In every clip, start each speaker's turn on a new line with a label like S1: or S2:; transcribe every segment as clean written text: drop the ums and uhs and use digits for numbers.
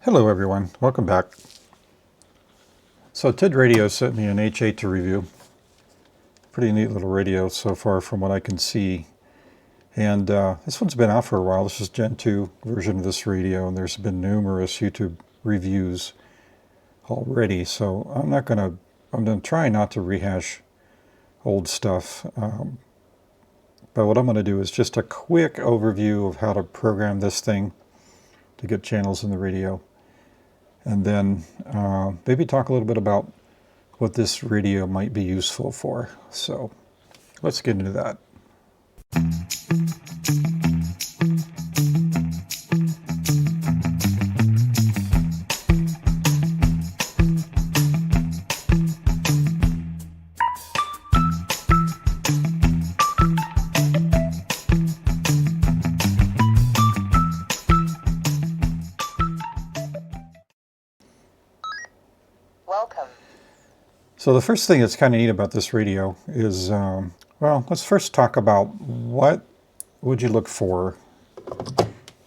S1: Hello everyone, welcome back. So Tidradio sent me an H8 to review. Pretty neat little radio so far from what I can see. And this one's been out for a while. This is Gen 2 version of this radio, and there's been numerous YouTube reviews already. So I'm going to try not to rehash old stuff. But what I'm going to do is just a quick overview of how to program this thing to get channels in the radio. And then maybe talk a little bit about what this radio might be useful for. So let's get into that.
S2: Welcome.
S1: So the first thing that's kind of neat about this radio is, well, let's first talk about what would you look for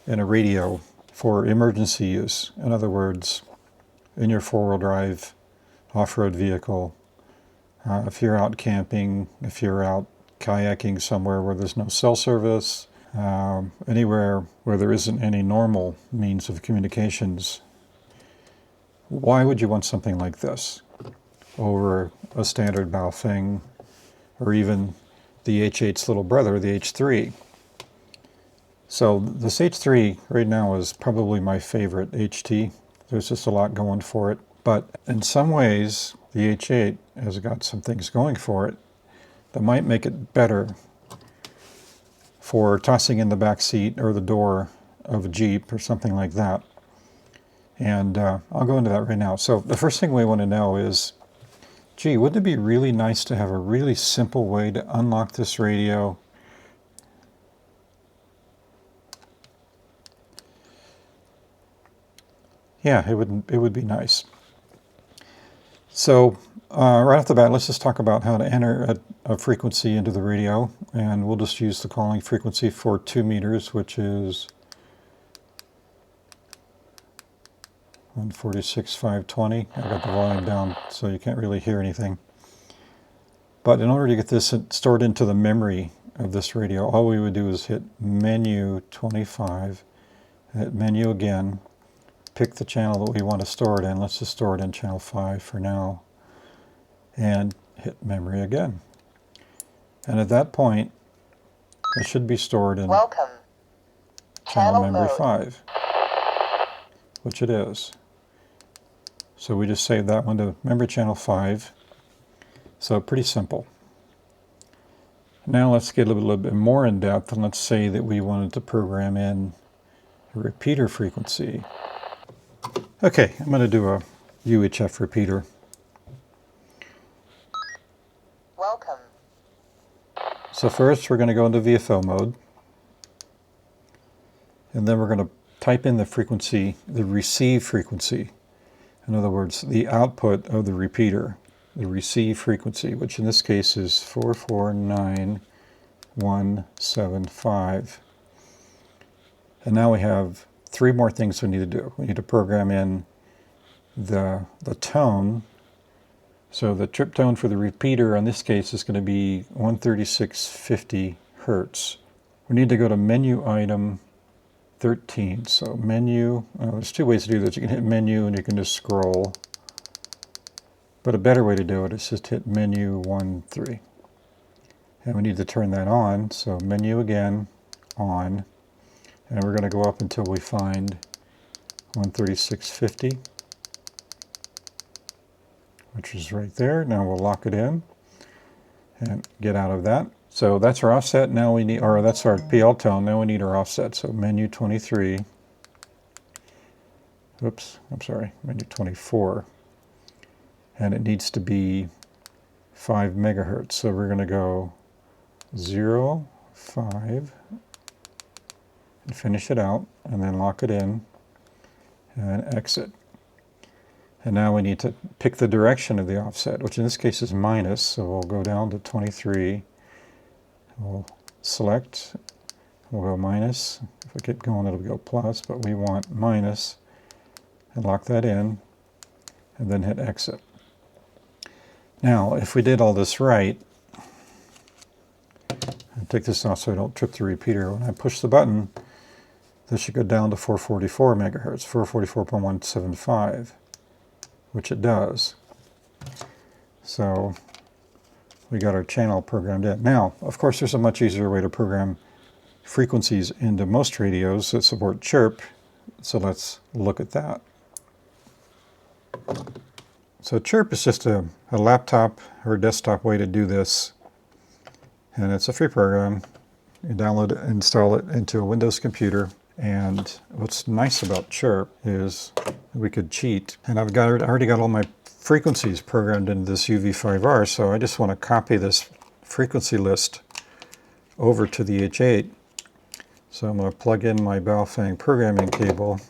S1: in a radio for emergency use. In other words, in your four-wheel drive off-road vehicle, if you're out camping, if you're out kayaking somewhere where there's no cell service, anywhere where there isn't any normal means of communications. Why would you want something like this over a standard bow thing, or even the H8's little brother, the H3? So this H3 right now is probably my favorite HT. There's just a lot going for it. But in some ways, the H8 has got some things going for it that might make it better for tossing in the back seat or the door of a Jeep or something like that. And I'll go into that right now. So the first thing we want to know is, gee, wouldn't it be really nice to have a really simple way to unlock this radio? Yeah, it would be nice. So right off the bat, let's just talk about how to enter a frequency into the radio. And we'll just use the calling frequency for 2 meters, which is 146,520. I got the volume down so you can't really hear anything. But in order to get this stored into the memory of this radio, all we would do is hit menu 25, hit menu again, pick the channel that we want to store it in. Let's just store it in channel 5 for now, and hit memory again. And at that point, it should be stored in channel memory
S2: mode.
S1: 5, which it is. So we just saved that one to memory channel 5. So pretty simple. Now let's get a little bit more in depth, and let's say that we wanted to program in a repeater frequency. Okay, I'm going to do a UHF repeater.
S2: Welcome.
S1: So first we're going to go into VFO mode. And then we're going to type in the frequency, the receive frequency. In other words, the output of the repeater, the receive frequency, which in this case is 449,175. And now we have 3 more things we need to do. We need to program in the tone. So the trip tone for the repeater in this case is going to be 136.50 hertz. We need to go to menu item 13. So menu, there's 2 ways to do this. You can hit menu and you can just scroll. But a better way to do it is just hit menu 13. And we need to turn that on. So menu again, on. And we're going to go up until we find 136.50, which is right there. Now we'll lock it in and get out of that. So that's our offset. Now we need, or that's our PL tone. Now we need our offset. So menu 23. Oops, I'm sorry, menu 24. And it needs to be 5 megahertz. So we're going to go 0, 5, and finish it out, and then lock it in, and exit. And now we need to pick the direction of the offset, which in this case is minus. So we'll go down to 23. We'll select, we'll go minus. If we keep going, it'll go plus, but we want minus. and lock that in, and then hit exit. Now, if we did all this right, I'll take this off so I don't trip the repeater. When I push the button, this should go down to 444 megahertz, 444.175, which it does. So we got our channel programmed in. Now, of course, there's a much easier way to program frequencies into most radios that support chirp. So let's look at that. So chirp is just a laptop or desktop way to do this. And it's a free program. You download it, install it into a Windows computer. And what's nice about chirp is we could cheat. And I've already got all my frequencies programmed into this UV5R, so I just want to copy this frequency list over to the H8. So I'm going to plug in my Baofeng programming cable.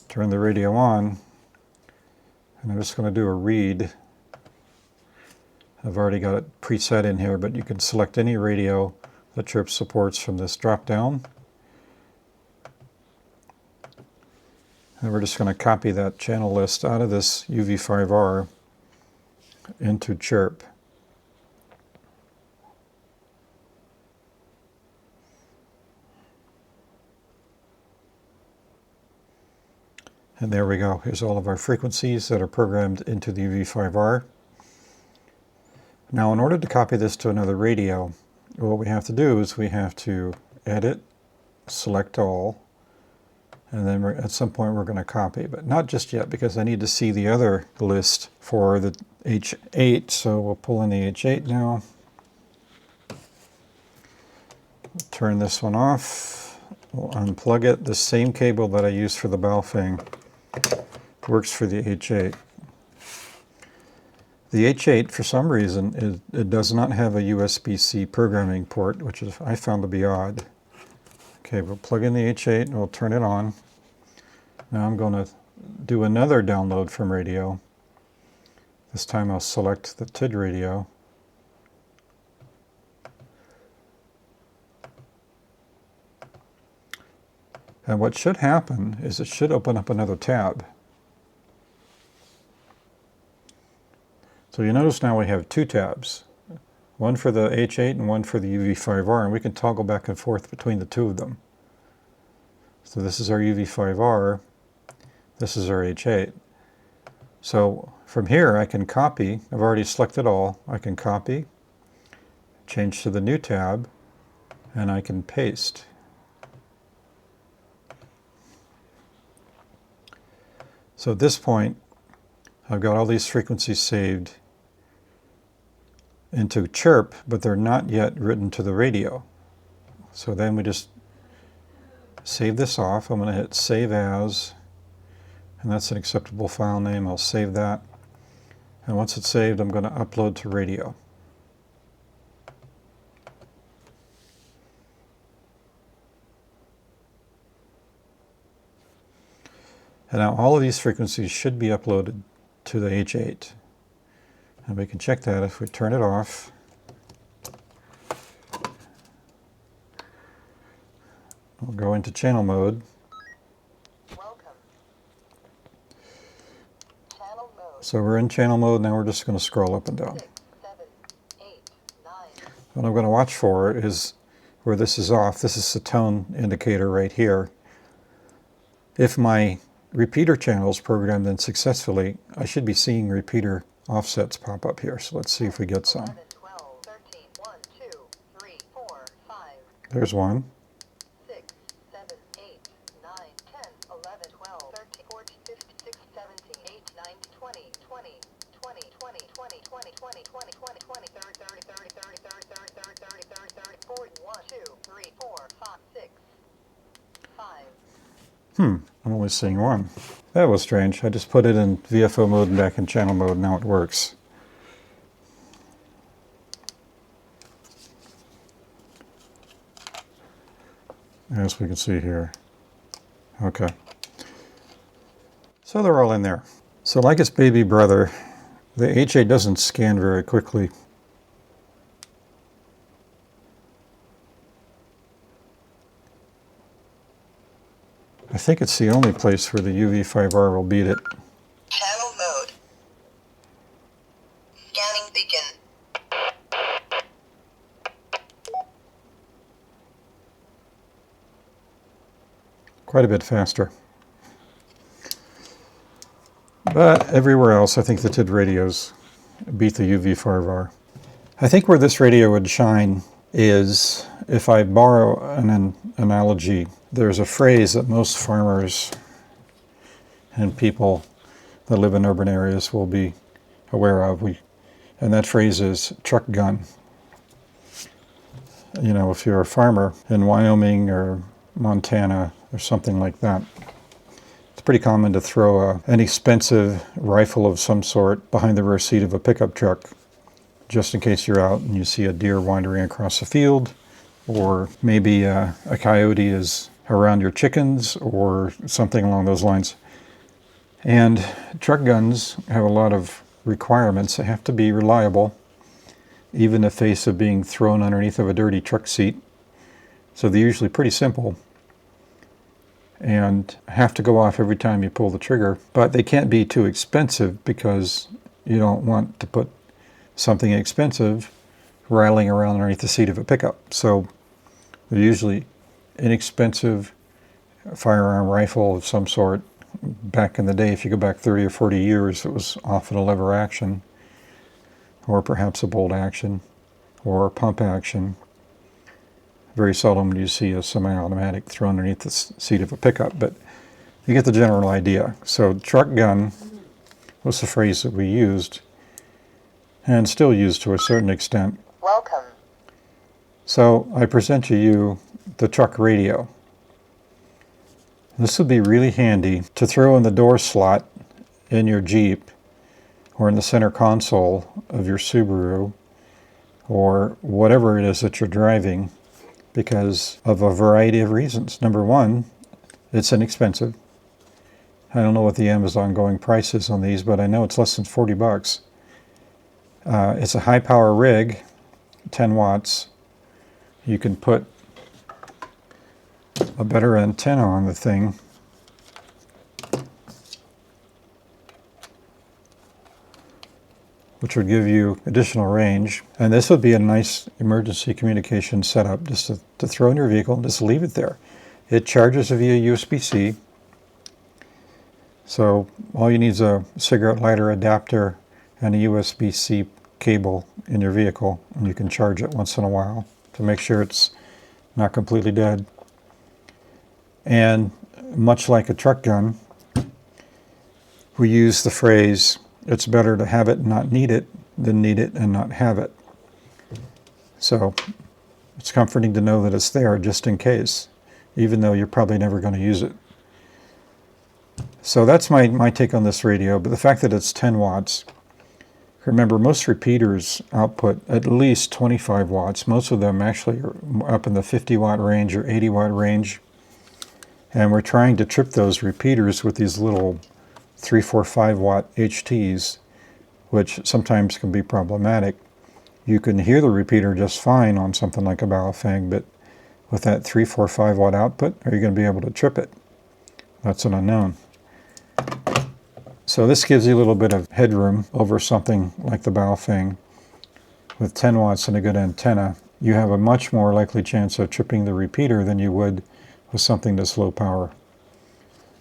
S1: Turn the radio on, and I'm just going to do a read. I've already got it preset in here, but you can select any radio that chirp supports from this drop down. And we're just going to copy that channel list out of this UV5R into chirp. And there we go. Here's all of our frequencies that are programmed into the UV5R. Now, in order to copy this to another radio, what we have to do is we have to edit, select all, and then at some point we're going to copy, but not just yet because I need to see the other list for the H8. So we'll pull in the H8 now. Turn this one off. We'll unplug it. The same cable that I used for the Baofeng works for the H8. The H8, for some reason, it does not have a USB-C programming port, which I found to be odd. Okay, we'll plug in the H8 and we'll turn it on. Now I'm going to do another download from radio. This time I'll select the Tidradio. And what should happen is it should open up another tab. So you notice now we have two tabs, one for the H8 and one for the UV5R, and we can toggle back and forth between the two of them. So this is our UV5R, this is our H8. So from here I can copy, I've already selected all, I can copy, change to the new tab, and I can paste. So at this point, I've got all these frequencies saved into chirp, but they're not yet written to the radio. So then we just save this off. I'm going to hit Save As, and that's an acceptable file name. I'll save that. And once it's saved, I'm going to upload to radio. And now all of these frequencies should be uploaded to the H8. And we can check that if we turn it off. We'll go into channel mode.
S2: Welcome. Channel mode.
S1: So we're in channel mode. Now we're just going to scroll up and down.
S2: 6, 7, 8, 9.
S1: What I'm going to watch for is where this is off. This is the tone indicator right here. If my repeater channel is programmed in successfully, I should be seeing repeater offsets pop up here. So let's see if we get some.
S2: 11, 12, 13, 1, 2, 3, 4, 5.
S1: There's one.
S2: 6, 7, 8, 9, 10, 11, 12, 13, 14, 15, 16, 17, 18, 19, 20, 20, 20, 20, 20, 20, 20, 20, 20, 20, 30, 30, 30, 30, 30, 30, 30, 30, 30, 40, 1, 2, 3, 4, 5, 6, 5.
S1: I'm only seeing one. That was strange. I just put it in VFO mode and back in channel mode, and now it works. As we can see here. Okay. So they're all in there. So like its baby brother, the H8 doesn't scan very quickly. I think it's the only place where the UV5R will beat it.
S2: Channel mode. Scanning begin.
S1: Quite a bit faster. But everywhere else, I think the Tidradios beat the UV5R. I think where this radio would shine is, if I borrow an analogy, there's a phrase that most farmers and people that live in urban areas will be aware of, and that phrase is truck gun. You know, if you're a farmer in Wyoming or Montana or something like that, it's pretty common to throw an expensive rifle of some sort behind the rear seat of a pickup truck, just in case you're out and you see a deer wandering across the field, or maybe a coyote is around your chickens or something along those lines. And truck guns have a lot of requirements. They have to be reliable, even in the face of being thrown underneath of a dirty truck seat. So they're usually pretty simple and have to go off every time you pull the trigger. But they can't be too expensive, because you don't want to put something expensive rattling around underneath the seat of a pickup. So they're usually inexpensive firearm rifle of some sort. Back in the day, if you go back 30 or 40 years, it was often a lever action, or perhaps a bolt action, or a pump action. Very seldom do you see a semi-automatic thrown underneath the seat of a pickup, but you get the general idea. So truck gun was the phrase that we used, and still use to a certain extent.
S2: Welcome.
S1: So I present to you the truck radio. This would be really handy to throw in the door slot in your Jeep, or in the center console of your Subaru, or whatever it is that you're driving, because of a variety of reasons. Number one, it's inexpensive. I don't know what the Amazon going price is on these, but I know it's less than 40 bucks. It's a high power rig, 10 watts. You can put a better antenna on the thing. Which would give you additional range. And this would be a nice emergency communication setup, just to throw in your vehicle, just leave it there. It charges via USB-C. So all you need is a cigarette lighter adapter and a USB-C cable in your vehicle, and you can charge it once in a while to make sure it's not completely dead. And much like a truck gun, we use the phrase, it's better to have it and not need it than need it and not have it. So it's comforting to know that it's there just in case, even though you're probably never going to use it. So that's my take on this radio. But the fact that it's 10 watts, remember, most repeaters output at least 25 watts. Most of them actually are up in the 50 watt range or 80 watt range. And we're trying to trip those repeaters with these little 3, 4, 5 watt HTs, which sometimes can be problematic. You can hear the repeater just fine on something like a Baofeng, but with that 3, 4, 5 watt output, are you going to be able to trip it? That's an unknown. So this gives you a little bit of headroom over something like the Baofeng. With 10 watts and a good antenna, you have a much more likely chance of tripping the repeater than you would with something that's low power.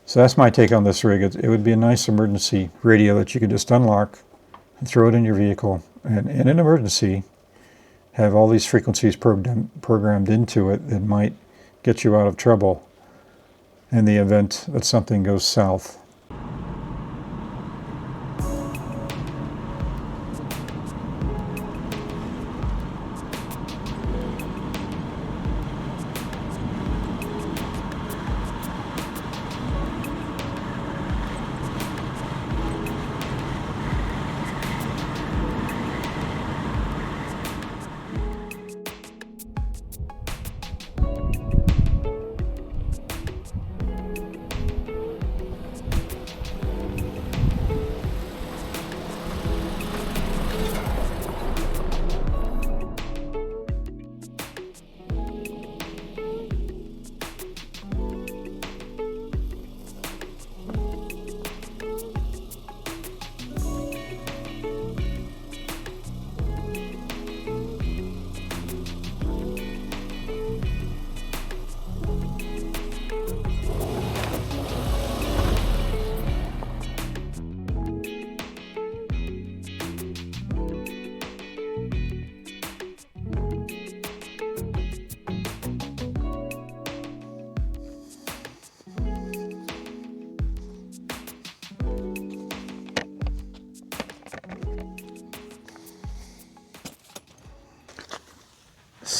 S1: So that's my take on this rig. It would be a nice emergency radio that you could just unlock and throw it in your vehicle, and in an emergency have all these frequencies programmed into it that might get you out of trouble in the event that something goes south.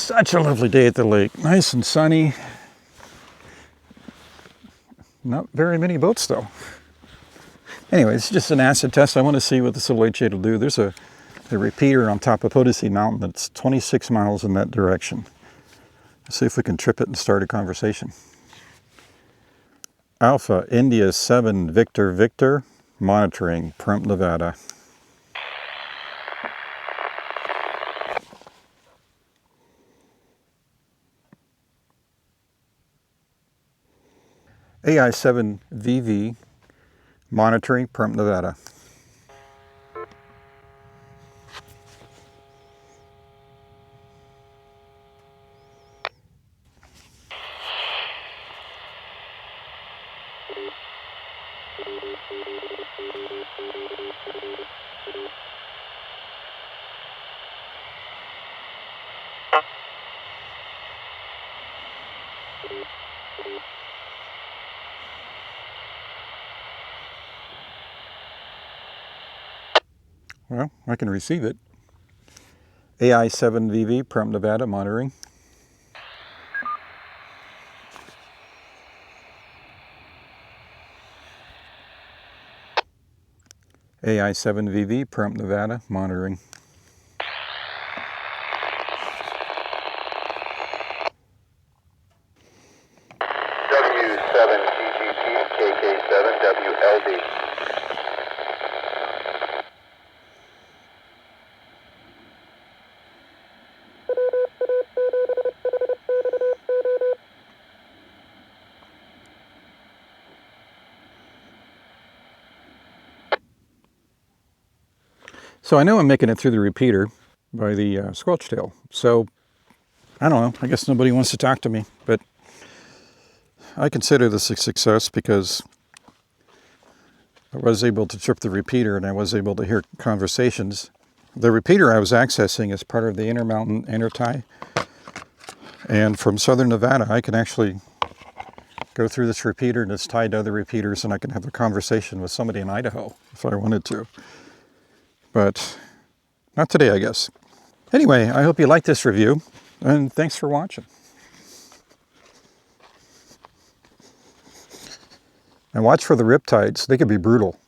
S1: Such a lovely day at the lake. Nice and sunny. Not very many boats though. Anyway, it's just an acid test. I want to see what the Subaru H8 will do. There's a repeater on top of Potosi Mountain that's 26 miles in that direction. Let's see if we can trip it and start a conversation. Alpha India 7 Victor Victor, monitoring Pahrump, Nevada. AI7VV, monitoring Pahrump, Nevada. Well, I can receive it. AI7VV, Pahrump, Nevada, monitoring. AI7VV, Pahrump, Nevada, monitoring.
S3: W7GGT KK7WLD.
S1: So I know I'm making it through the repeater by the squelch tail. So I don't know. I guess nobody wants to talk to me, but I consider this a success because I was able to trip the repeater and I was able to hear conversations. The repeater I was accessing is part of the Intermountain Intertie. And from southern Nevada, I can actually go through this repeater and it's tied to other repeaters and I can have a conversation with somebody in Idaho if I wanted to. But not today, I guess. Anyway, I hope you liked this review and thanks for watching. And watch for the riptides. They could be brutal.